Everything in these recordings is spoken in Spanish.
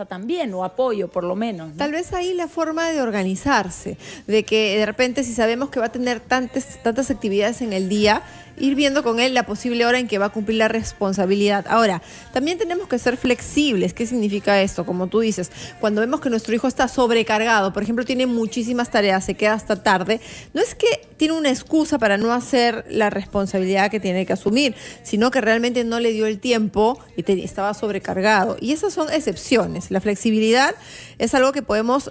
también, o apoyo por lo menos, ¿no? Tal vez ahí la forma de organizarse, de que de repente si sabemos que va a tener tantas actividades en el día, ir viendo con él la posible hora en que va a cumplir la responsabilidad. Ahora, también tenemos que ser flexibles. ¿Qué significa esto? Como tú dices, cuando vemos que nuestro hijo está sobrecargado, por ejemplo, tiene muchísimas tareas, se queda hasta tarde, no es que tiene una excusa para no hacer la responsabilidad que tiene que asumir, sino que realmente no le dio el tiempo y estaba sobrecargado. Y esas son excepciones. La flexibilidad es algo que podemos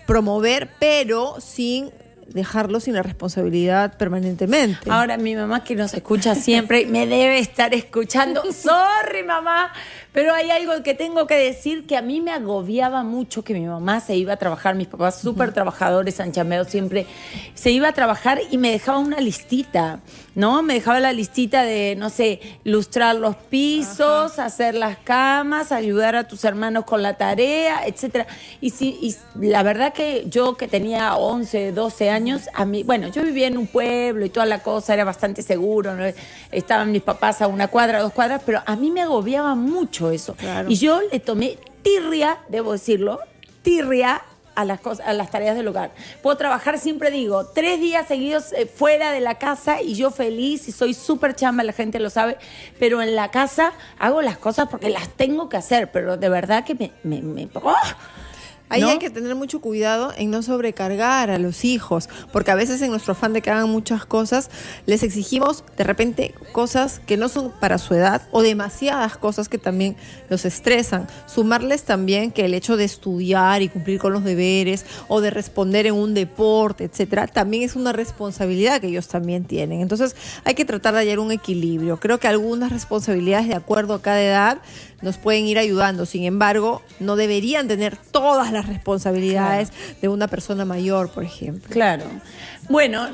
promover, pero sin dejarlo sin la responsabilidad permanentemente. Ahora, mi mamá, que nos escucha siempre, me debe estar escuchando. Sorry, mamá, pero hay algo que tengo que decir, que a mí me agobiaba mucho que mi mamá se iba a trabajar, mis papás súper trabajadores, han chambeado siempre, se iba a trabajar y me dejaba una listita, ¿no? Me dejaba la listita de, no sé, lustrar los pisos, hacer las camas, ayudar a tus hermanos con la tarea, etcétera. Y la verdad que yo, que tenía 11, 12 años, a mí, bueno, yo vivía en un pueblo y toda la cosa, era bastante seguro, ¿no? Estaban mis papás a 1 cuadra, 2 cuadras, pero a mí me agobiaba mucho eso. Claro. Y yo le tomé tirria, debo decirlo, tirria a las tareas del hogar. Puedo trabajar, siempre digo, 3 días seguidos fuera de la casa y yo feliz y soy súper chamba, la gente lo sabe, pero en la casa hago las cosas porque las tengo que hacer, pero de verdad que ¡oh! Ahí ¿no? hay que tener mucho cuidado en no sobrecargar a los hijos, porque a veces en nuestro afán de que hagan muchas cosas, les exigimos de repente cosas que no son para su edad o demasiadas cosas que también los estresan. Sumarles también que el hecho de estudiar y cumplir con los deberes o de responder en un deporte, etcétera, también es una responsabilidad que ellos también tienen. Entonces hay que tratar de hallar un equilibrio. Creo que algunas responsabilidades de acuerdo a cada edad nos pueden ir ayudando. Sin embargo, no deberían tener todas las responsabilidades de una persona mayor, por ejemplo. Claro. Bueno,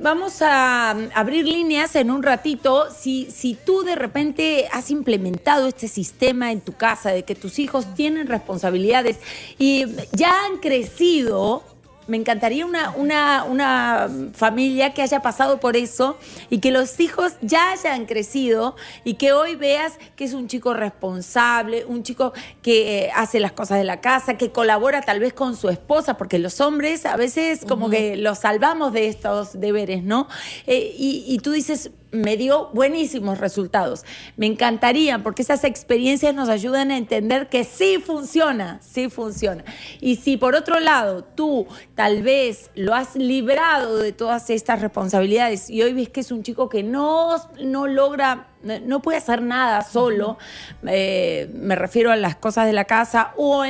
vamos a abrir líneas en un ratito. Si tú de repente has implementado este sistema en tu casa de que tus hijos tienen responsabilidades y ya han crecido, me encantaría una familia que haya pasado por eso y que los hijos ya hayan crecido y que hoy veas que es un chico responsable, un chico que hace las cosas de la casa, que colabora tal vez con su esposa, porque los hombres a veces como que los salvamos de estos deberes, ¿no? Y tú dices, me dio buenísimos resultados. Me encantaría, porque esas experiencias nos ayudan a entender que sí funciona, sí funciona. Y si por otro lado tú tal vez lo has librado de todas estas responsabilidades y hoy ves que es un chico que no logra, no puede hacer nada solo, me refiero a las cosas de la casa o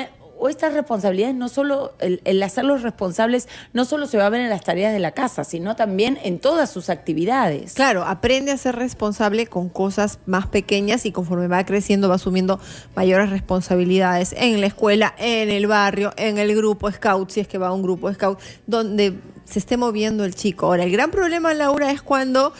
estas responsabilidades, no solo el hacerlos responsables, no solo se va a ver en las tareas de la casa, sino también en todas sus actividades. Claro, aprende a ser responsable con cosas más pequeñas y conforme va creciendo va asumiendo mayores responsabilidades en la escuela, en el barrio, en el grupo scout, si es que va a un grupo scout, donde se esté moviendo el chico. Ahora, el gran problema, Laura, es cuando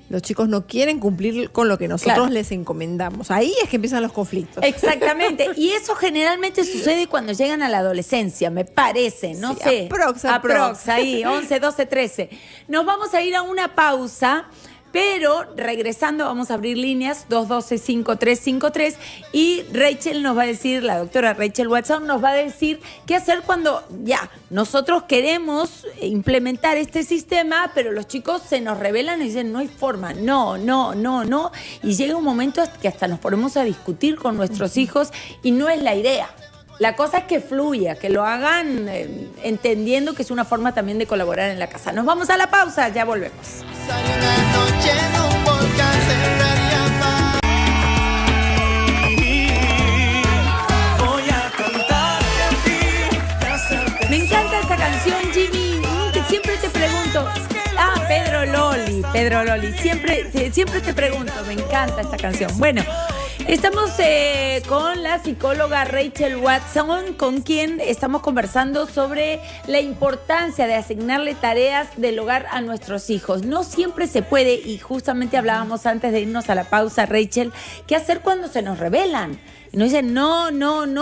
los chicos no quieren cumplir con lo que nosotros les encomendamos. Ahí es que empiezan los conflictos. Exactamente. Y eso generalmente sucede cuando llegan a la adolescencia, me parece. No sé. Aprox, ahí, 11, 12, 13. Nos vamos a ir a una pausa. Pero regresando vamos a abrir líneas 212-5353 y Rachel nos va a decir, la doctora Rachel Watson nos va a decir qué hacer cuando ya nosotros queremos implementar este sistema, pero los chicos se nos rebelan y dicen no hay forma, no, y llega un momento que hasta nos ponemos a discutir con nuestros hijos y no es la idea. La cosa es que fluya, que lo hagan entendiendo que es una forma también de colaborar en la casa. Nos vamos a la pausa, ya volvemos. Me encanta esta canción, Jimmy, que siempre te pregunto. Pedro Loli, siempre te pregunto, me encanta esta canción. Bueno, estamos con la psicóloga Rachel Watson, con quien estamos conversando sobre la importancia de asignarle tareas del hogar a nuestros hijos. No siempre se puede, y justamente hablábamos antes de irnos a la pausa, Rachel, ¿qué hacer cuando se nos rebelan? Y nos dicen no,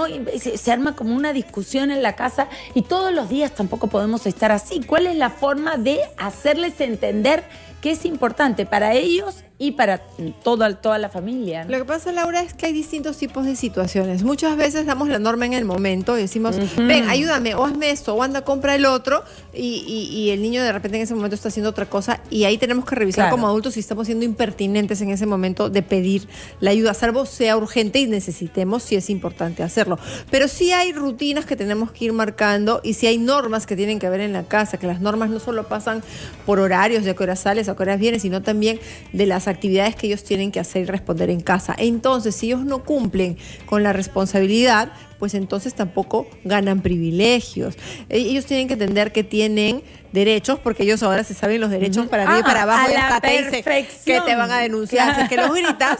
y se arma como una discusión en la casa y todos los días tampoco podemos estar así. ¿Cuál es la forma de hacerles entender que es importante para ellos y para toda la familia, ¿no? Lo que pasa, Laura, es que hay distintos tipos de situaciones. Muchas veces damos la norma en el momento y decimos, ven, ayúdame, o hazme esto, o anda, compra el otro, y el niño de repente en ese momento está haciendo otra cosa, y ahí tenemos que revisar como adultos si estamos siendo impertinentes en ese momento de pedir la ayuda, salvo sea urgente y necesitemos, si es importante hacerlo. Pero sí hay rutinas que tenemos que ir marcando, y sí hay normas que tienen que haber en la casa, que las normas no solo pasan por horarios, de a qué horas sales, a qué horas vienes, sino también de las actividades que ellos tienen que hacer y responder en casa. Entonces, si ellos no cumplen con la responsabilidad, pues entonces tampoco ganan privilegios. Ellos tienen que entender que tienen derechos, porque ellos ahora se saben los derechos para arriba y para abajo, y hasta te dicen que te van a denunciar si es que los gritas,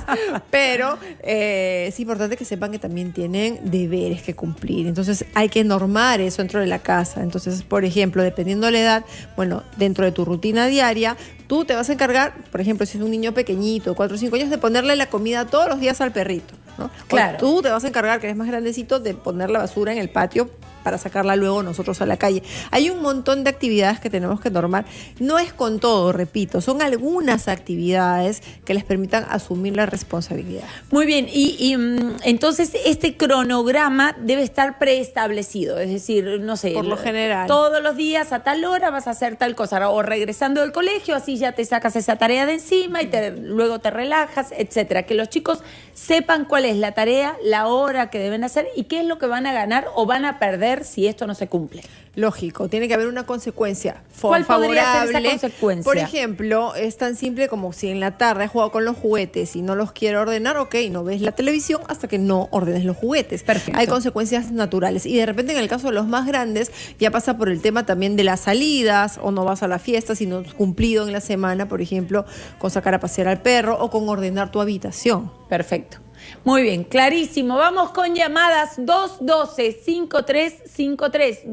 pero es importante que sepan que también tienen deberes que cumplir. Entonces hay que normar eso dentro de la casa. Entonces, por ejemplo, dependiendo de la edad, bueno, dentro de tu rutina diaria, tú te vas a encargar, por ejemplo, si es un niño pequeñito, 4 o 5 años, de ponerle la comida todos los días al perrito, ¿no? Claro. O tú te vas a encargar, que eres más grandecito, de poner la basura en el patio para sacarla luego nosotros a la calle. Hay un montón de actividades que tenemos que normar. No es con todo, repito, son algunas actividades que les permitan asumir la responsabilidad. Muy bien, y entonces este cronograma debe estar preestablecido, es decir, no sé, por lo general, todos los días a tal hora vas a hacer tal cosa, o regresando del colegio, así ya te sacas esa tarea de encima y luego te relajas, etcétera. Que los chicos sepan cuál es la tarea, la hora que deben hacer y qué es lo que van a ganar o van a perder si esto no se cumple. Lógico, tiene que haber una consecuencia ¿Cuál favorable. podría ser esa consecuencia? Por ejemplo, es tan simple como si en la tarde has jugado con los juguetes y no los quiero ordenar, ok, no ves la televisión hasta que no ordenes los juguetes. Perfecto. Hay consecuencias naturales. Y de repente, en el caso de los más grandes, ya pasa por el tema también de las salidas, o no vas a la fiesta si no has cumplido en la semana, por ejemplo, con sacar a pasear al perro o con ordenar tu habitación. Perfecto. Muy bien, clarísimo. Vamos con llamadas 212-5353,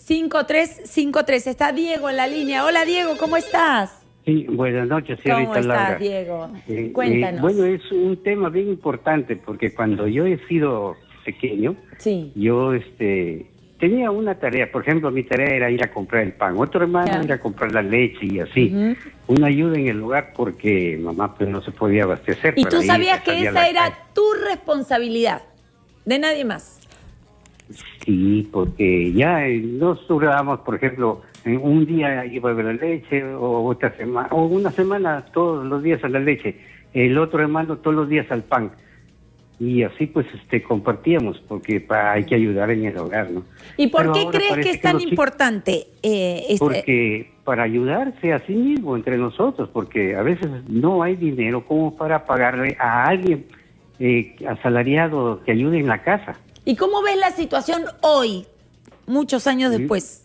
212-5353. Está Diego en la línea. Hola, Diego, ¿cómo estás? Sí, buenas noches, señorita Laura. ¿Cómo estás, Diego? Cuéntanos. Bueno, es un tema bien importante porque cuando yo he sido pequeño, sí, yo tenía una tarea. Por ejemplo, mi tarea era ir a comprar el pan. Otro hermano ir a comprar la leche y así. Una ayuda en el hogar porque mamá pues no se podía abastecer. Y tú sabías que esa era tu responsabilidad, de nadie más. Sí, porque ya nos durábamos, por ejemplo, un día iba a ver la leche, o otra semana, o una semana todos los días a la leche, el otro hermano todos los días al pan. Y así pues compartíamos, porque hay que ayudar en el hogar, ¿no? ¿Y por qué crees que es tan importante? Porque para ayudarse a sí mismo, entre nosotros, porque a veces no hay dinero como para pagarle a alguien asalariado que ayude en la casa. ¿Y cómo ves la situación hoy, muchos años después?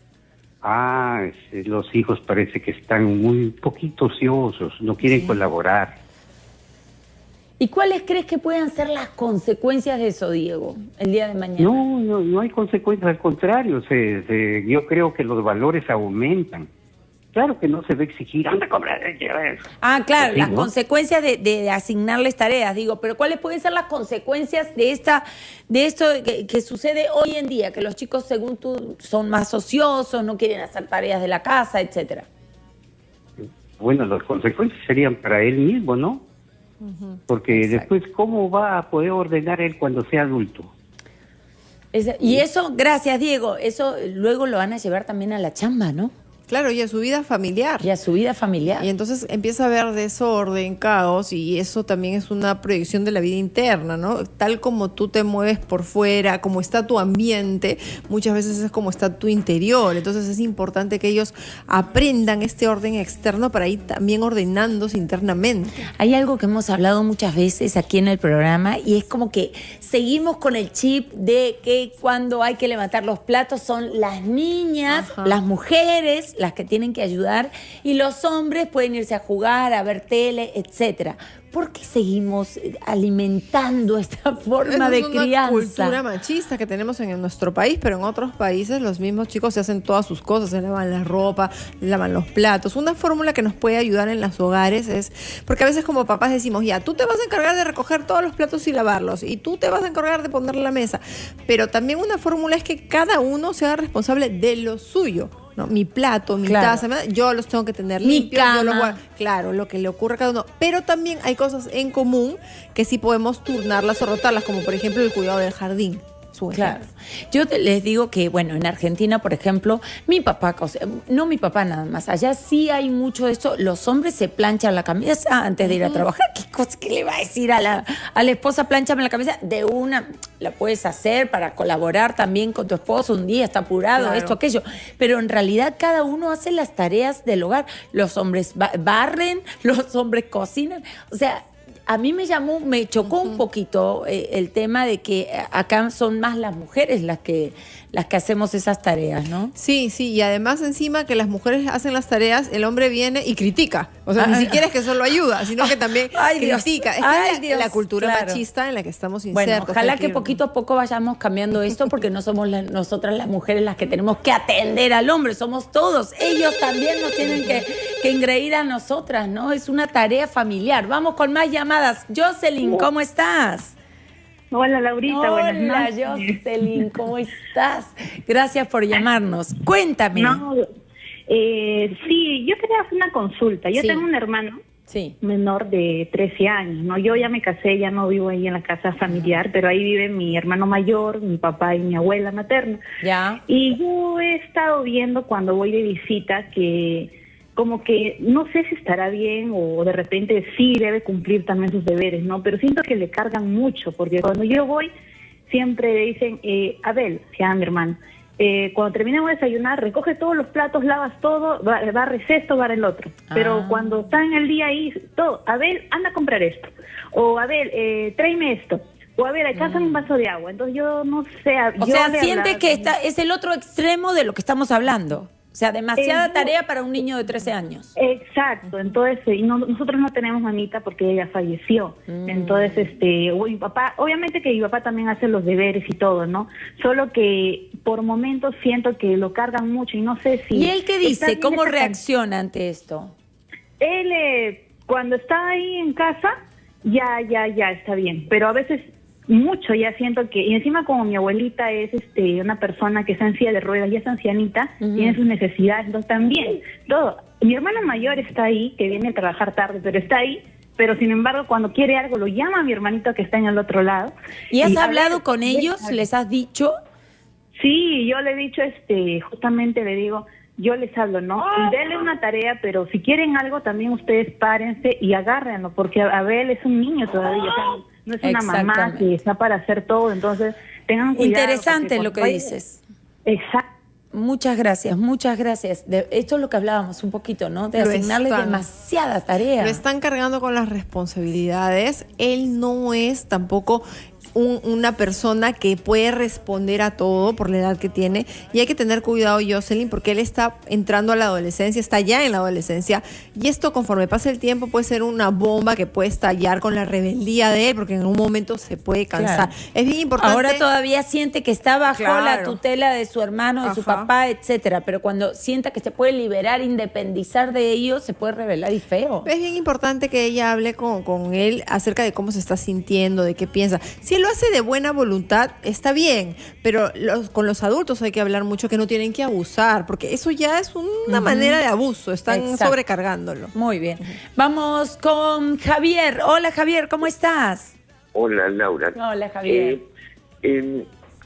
Los hijos parece que están muy poquito ociosos, no quieren colaborar. ¿Y cuáles crees que puedan ser las consecuencias de eso, Diego, el día de mañana? No hay consecuencias, al contrario, yo creo que los valores aumentan. Claro que no se debe exigir, anda a comprar. Claro, sí, las ¿no? consecuencias de asignarles tareas, digo, pero ¿cuáles pueden ser las consecuencias de esto que sucede hoy en día? Que los chicos, según tú, son más ociosos, no quieren hacer tareas de la casa, etcétera. Bueno, las consecuencias serían para él mismo, ¿no? Porque después, ¿cómo va a poder ordenar él cuando sea adulto? Y eso, gracias, Diego, eso luego lo van a llevar también a la chamba, ¿no? Claro, y a su vida familiar. Y a su vida familiar. Y entonces empieza a haber desorden, caos, y eso también es una proyección de la vida interna, ¿no? Tal como tú te mueves por fuera, como está tu ambiente, muchas veces es como está tu interior. Entonces es importante que ellos aprendan este orden externo para ir también ordenándose internamente. Hay algo que hemos hablado muchas veces aquí en el programa y es como que seguimos con el chip de que cuando hay que levantar los platos son las niñas, las mujeres, las que tienen que ayudar, y los hombres pueden irse a jugar, a ver tele, etcétera. ¿Por qué seguimos alimentando esta forma de crianza? Es una cultura machista que tenemos en nuestro país, pero en otros países los mismos chicos se hacen todas sus cosas, se lavan la ropa, lavan los platos. Una fórmula que nos puede ayudar en los hogares es, porque a veces como papás decimos, ya, tú te vas a encargar de recoger todos los platos y lavarlos, y tú te vas a encargar de poner la mesa. Pero también una fórmula es que cada uno sea responsable de lo suyo. ¿no? Mi plato, mi Claro. taza, yo los tengo que tener Mi limpios. Yo los cama. claro, lo que le ocurre a cada uno. Pero también hay cosas en común que sí podemos turnarlas o rotarlas, como por ejemplo el cuidado del jardín. Su Claro. ejemplo. Les digo que, bueno, en Argentina, por ejemplo, mi papá, no mi papá nada más, allá sí hay mucho de esto. Los hombres se planchan la camisa antes de ir a trabajar. ¿Qué le va a decir a la esposa, plánchame la camisa? De una, la puedes hacer para colaborar también con tu esposo. Un día está apurado, Claro. esto, aquello. Pero en realidad cada uno hace las tareas del hogar. Los hombres barren, los hombres cocinan. O sea, a mí me chocó un poquito el tema de que acá son más las mujeres las que hacemos esas tareas, ¿no? Sí, y además encima que las mujeres hacen las tareas, el hombre viene y critica. O sea, ni siquiera es que solo ayuda, sino que también Ay, Dios. critica. Es que Ay, es Dios, la cultura claro. machista en la que estamos Bueno, insertos. ojalá hay que poquito a poco vayamos cambiando esto, porque no somos nosotras las mujeres las que tenemos que atender al hombre, somos todos. Ellos también nos tienen que engreír a nosotras, ¿no? Es una tarea familiar. Vamos con más llamadas. Jocelyn, ¿cómo estás? Hola Laurita, buenas Hola, noches. Jocelyn, ¿cómo estás? Gracias por llamarnos. Cuéntame. No, sí, yo quería hacer una consulta. Yo Sí. tengo un hermano Sí. menor de 13 años, ¿no? Yo ya me casé, ya no vivo ahí en la casa familiar, pero ahí vive mi hermano mayor, mi papá y mi abuela materna. Ya. Y yo he estado viendo cuando voy de visita que como que no sé si estará bien o de repente sí debe cumplir también sus deberes, ¿no? Pero siento que le cargan mucho, porque cuando yo voy siempre dicen, Abel, se llama mi hermano, cuando terminemos de desayunar, recoge todos los platos, lavas todo, barres esto, barre el otro. Pero cuando está en el día ahí, todo, Abel, anda a comprar esto. O Abel, tráeme esto. O Abel, alcánzame un vaso de agua. Entonces yo no sé. O sea, siente que es el otro extremo de lo que estamos hablando. O sea, demasiada tarea para un niño de 13 años. Exacto, entonces nosotros no tenemos mamita porque ella falleció. Entonces, mi papá, obviamente que mi papá también hace los deberes y todo, ¿no? Solo que por momentos siento que lo cargan mucho y no sé si... ¿Y él qué está dice? bien ¿Cómo esta reacciona ante esto? Él, cuando está ahí en casa, ya está bien. Pero a veces mucho ya siento que... Y encima como mi abuelita es una persona que está en silla de ruedas, ya es ancianita, tiene sus necesidades, entonces también, todo. Mi hermano mayor está ahí, que viene a trabajar tarde, pero está ahí. Pero sin embargo, cuando quiere algo, lo llama a mi hermanito que está en el otro lado. ¿Y has a hablado ver, con ellos? ¿Les has dicho? Sí, yo le he dicho, justamente le digo, yo les hablo, ¿no? Denle una tarea, pero si quieren algo, también ustedes párense y agárrenlo, porque Abel es un niño todavía, o sea, no es una mamá Exactamente. que está para hacer todo, entonces tengan cuidado. Interesante porque lo que cuando dices. Exacto. Muchas gracias, muchas gracias. Esto es lo que hablábamos un poquito, ¿no? De Lo asignarles están. demasiada tarea. Lo están cargando con las responsabilidades. Él no es tampoco una persona que puede responder a todo por la edad que tiene. Y hay que tener cuidado, Jocelyn, porque él está entrando a la adolescencia, está ya en la adolescencia. Y esto, conforme pasa el tiempo, puede ser una bomba que puede estallar con la rebeldía de él, porque en un momento se puede cansar. Claro. Es bien importante. Ahora todavía siente que está bajo Claro. la tutela de su hermano, de su Ajá. papá, etcétera. Pero cuando sienta que se puede liberar, independizar de ellos, se puede revelar y feo. Es bien importante que ella hable con él acerca de cómo se está sintiendo, de qué piensa. Si él lo hace de buena voluntad, está bien, pero con los adultos hay que hablar mucho, que no tienen que abusar, porque eso ya es una manera de abuso, están Exacto. sobrecargándolo. Muy bien. Vamos con Javier. Hola, Javier, ¿cómo estás? Hola, Laura. Hola, Javier.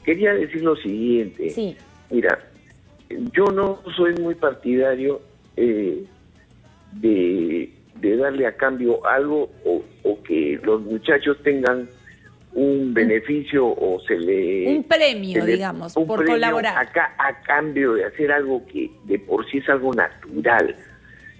Quería decir lo siguiente. Sí. Mira, yo no soy muy partidario de darle a cambio algo o que los muchachos tengan un beneficio o se le... Un premio, digamos, un por premio colaborar. Acá, a cambio de hacer algo que de por sí es algo natural.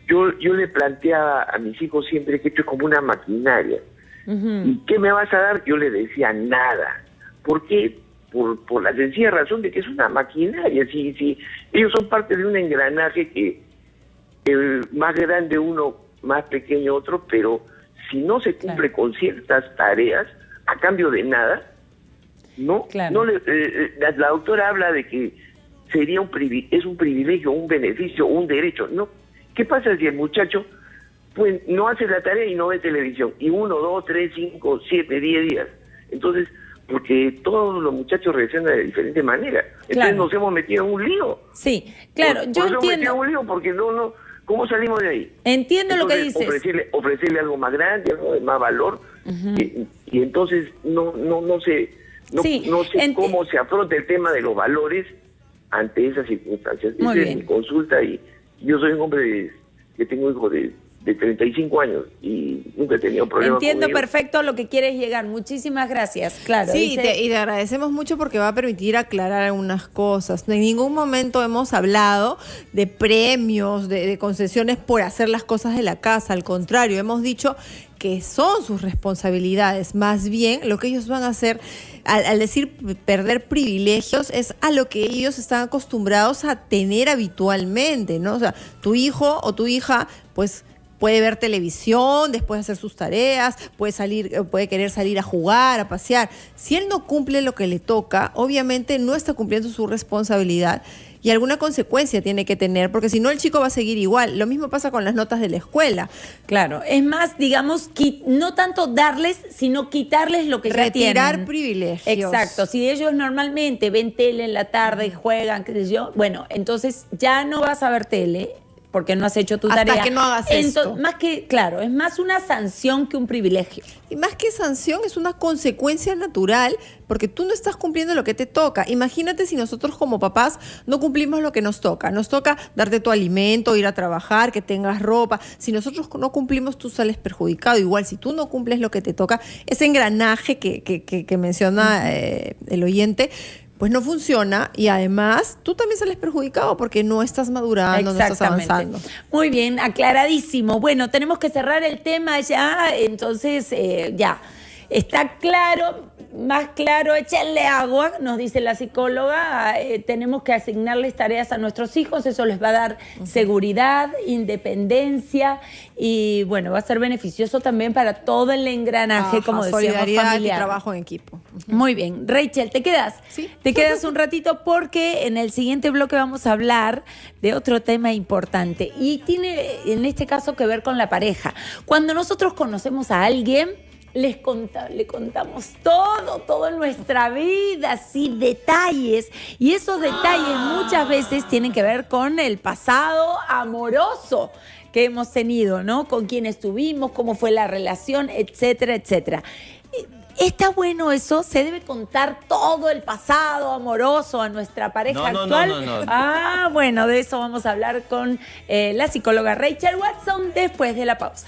Yo le planteaba a mis hijos siempre que esto es como una maquinaria. ¿Y qué me vas a dar? Yo le decía nada. ¿Por qué? Por la sencilla razón de que es una maquinaria. Si ellos son parte de un engranaje que más grande uno, más pequeño otro, pero si no se cumple con ciertas tareas, a cambio de nada, no, Claro. la doctora habla de que sería es un privilegio, un beneficio, un derecho. No, ¿qué pasa si el muchacho pues no hace la tarea y no ve televisión? Y 1, 2, 3, 5, 7, 10 días. Entonces, porque todos los muchachos reaccionan de diferente manera. Entonces Claro. nos hemos metido en un lío. Sí, claro, Por yo eso hemos metido en entiendo. un lío, porque no, ¿cómo salimos de ahí? Entiendo lo que Entonces, dices. ofrecerle algo más grande, algo de más valor, y entonces no sé, Sí, no sé cómo se afronta el tema de los valores ante esas circunstancias. Muy Esa bien. es mi consulta, y yo soy un hombre que tengo hijos de 35 años y nunca he tenido problemas Entiendo con ellos. perfecto a lo que quieres llegar. Muchísimas gracias. Claro. Sí, dice- y te agradecemos mucho porque va a permitir aclarar algunas cosas. En ningún momento hemos hablado de premios, de concesiones por hacer las cosas de la casa. Al contrario, hemos dicho que son sus responsabilidades. Más bien, lo que ellos van a hacer, al decir perder privilegios, es a lo que ellos están acostumbrados a tener habitualmente, ¿no? O sea, tu hijo o tu hija, pues puede ver televisión, después hacer sus tareas, puede querer salir a jugar, a pasear. Si él no cumple lo que le toca, obviamente no está cumpliendo su responsabilidad y alguna consecuencia tiene que tener, porque si no el chico va a seguir igual. Lo mismo pasa con las notas de la escuela. Claro, es más, digamos, no tanto darles, sino quitarles lo que ya tienen. Retirar privilegios. Exacto, si ellos normalmente ven tele en la tarde, juegan, qué sé yo, bueno, entonces ya no vas a ver tele porque no has hecho tu Hasta tarea. que no hagas esto. Más que, claro, es más una sanción que un privilegio. Y más que sanción, es una consecuencia natural, porque tú no estás cumpliendo lo que te toca. Imagínate si nosotros como papás no cumplimos lo que nos toca. Nos toca darte tu alimento, ir a trabajar, que tengas ropa. Si nosotros no cumplimos, tú sales perjudicado. Igual, si tú no cumples lo que te toca, ese engranaje que menciona el oyente, pues no funciona, y además tú también sales perjudicado porque no estás madurando, no estás avanzando. Muy bien, aclaradísimo. Bueno, tenemos que cerrar el tema ya, entonces ya. Está claro, más claro, échenle agua, nos dice la psicóloga. Tenemos que asignarles tareas a nuestros hijos, eso les va a dar seguridad, independencia y bueno, va a ser beneficioso también para todo el engranaje, como decíamos, solidaridad familiar. y trabajo en equipo. Muy bien. Rachel, ¿te quedas? Sí. Te quedas un ratito porque en el siguiente bloque vamos a hablar de otro tema importante y tiene en este caso que ver con la pareja. Cuando nosotros conocemos a alguien, le contamos todo en nuestra vida, así detalles, y esos detalles muchas veces tienen que ver con el pasado amoroso que hemos tenido, ¿no? Con quién estuvimos, cómo fue la relación, etcétera, etcétera. ¿Está bueno eso? ¿Se debe contar todo el pasado amoroso a nuestra pareja actual? No. Ah, bueno, de eso vamos a hablar con la psicóloga Rachel Watson después de la pausa.